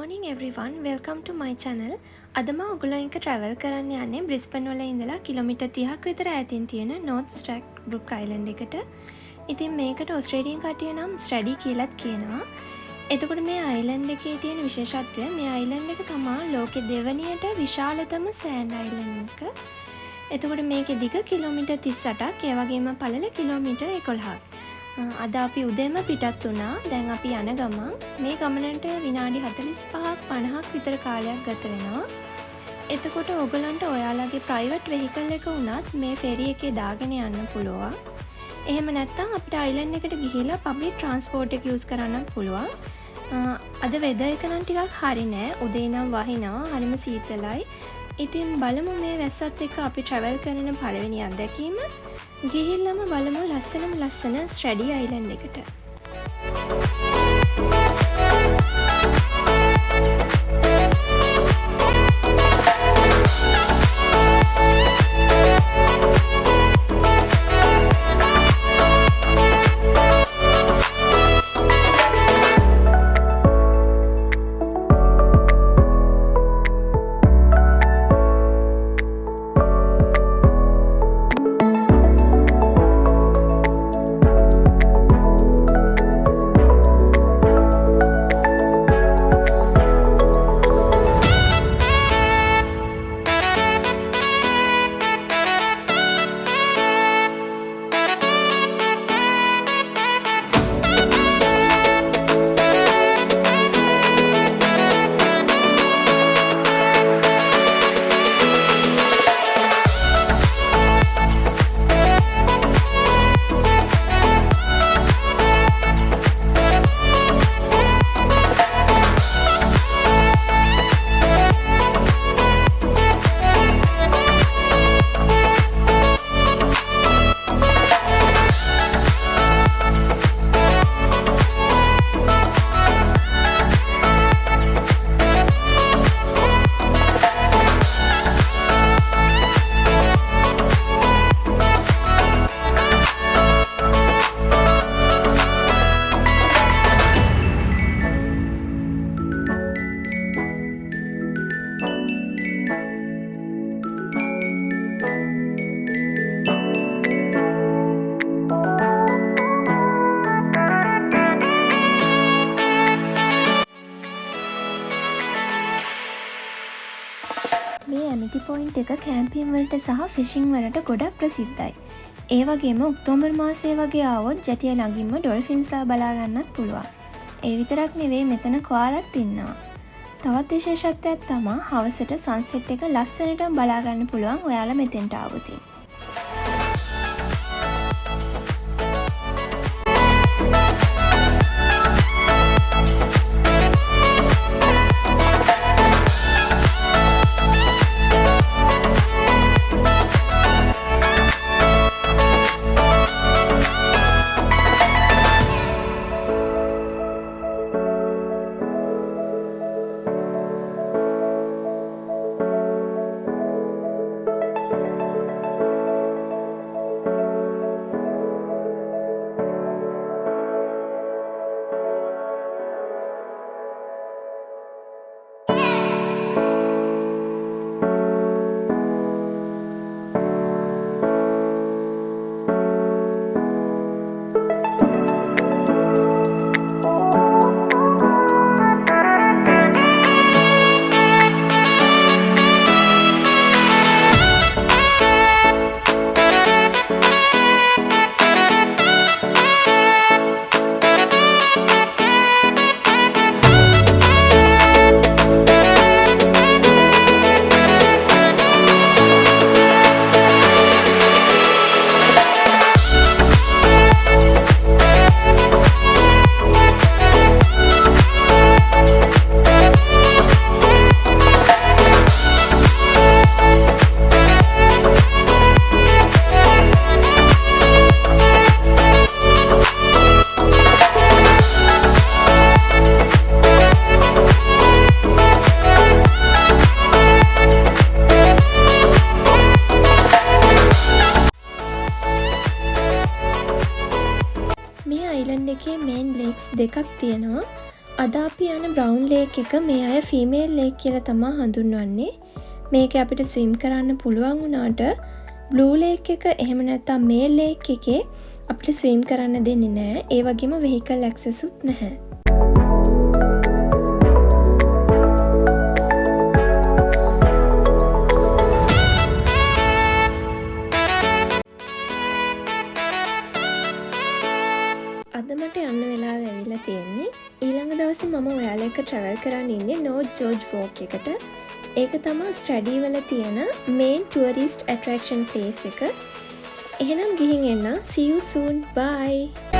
morning everyone, welcome to my channel. අද මම ඔයගොල්ලෝ එක්ක travel කරන්න යන්නේ Brisbane වල ඉඳලා කිලෝමීටර් 30ක් විතර ඈතින් තියෙන North Stradbroke Island එකට. ඉතින් මේකට ඔස්ට්‍රේලියානු කට්ටිය නම් Straddie කියලාත් කියනවා. එතකොට මේ island එකේ තියෙන විශේෂත්වය මේ island එක තමයි ලෝකෙ දෙවනියට විශාලතම sand island එක. එතකොට මේකේ දිග කිලෝමීටර් 38ක්, ඒ වගේම පළල කිලෝමීටර් 11ක්. අද අපි උදේම පිටත් වුණා. දැන් අපි යන ගමන් මේ ගමනට විනාඩි 45ක් 50ක් විතර කාලයක් ගත වෙනවා. එතකොට ඔයගලන්ට ඔයාලගේ ප්‍රයිවට් වෙහිකල් එක උනත් මේ ෆෙරි එකේ දාගෙන යන්න පුළුවන්. එහෙම නැත්නම් අපිට අයිලන්ඩ් එකට ගිහිල්ලා පබ්ලික් ට්‍රාන්ස්පෝර්ට් එක යූස් කරන්නත් පුළුවන්. අද වෙදර් එක නම් ටිකක් හරි නෑ. උදේ නම් වහිනවා. හරිම සීතලයි. ඉතින් බලමු මේ වැස්සත් එක්ක අපි ට්‍රැවල් කරන පළවෙනි අත්දැකීම. ගිහිල්ලාම බලමු ලස්සන Straddie Island එකට. මේ ඇමිටි පොයින්ට් එක කැම්පින් වලට සහ ෆිෂින් වලට ගොඩක් ප්‍රසිද්ධයි. ඒ වගේම ඔක්තෝබර් මාසයේ වගේ ආවොත් ජැටිය ළඟින්ම ඩොල්ෆින්ස්ලා බලා ගන්නත් පුළුවන්. ඒ විතරක් නෙවෙයි මෙතන කොයාලත් ඉන්නවා. තවත් විශේෂත්වයක් තමයි හවසට සන්සෙට් එක ලස්සනටම බලා ගන්න පුළුවන් ඔයාලා මෙතෙන්ට ආවොත්. එකේ මේන් ලේක්ස් දෙකක් තියෙනවා. අද අපි යන බ්‍රවුන් ලේක් එක මේ අය ෆීමේල් ලේක් කියලා තමයි හඳුන්වන්නේ. මේක අපිට ස්විම් කරන්න පුළුවන් වුණාට බ්ලූ ලේක් එක එහෙම නැත්නම් මේල් ලේක් එකේ අපිට ස්විම් කරන්න දෙන්නේ නැහැ. ඒ වගේම වෙහිකල් ඇක්සස් උත් නැහැ. අද මට යන්න වෙලාව ඇවිල්ලා තියෙන්නේ. ඊළඟ දවසේ මම ඔයාලා එක්ක ට්‍රැවල් කරන්න ඉන්නේ නෝර්ත් ජෝර්ජ් වෝක් එකට. ඒක තමයි ස්ට්‍රැඩී වල තියෙන මේන් ටුවරිස්ට් ඇට්‍රැක්ෂන් ප්ලේස් එක. එහෙනම් ගිහින් එන්න. See you soon. Bye.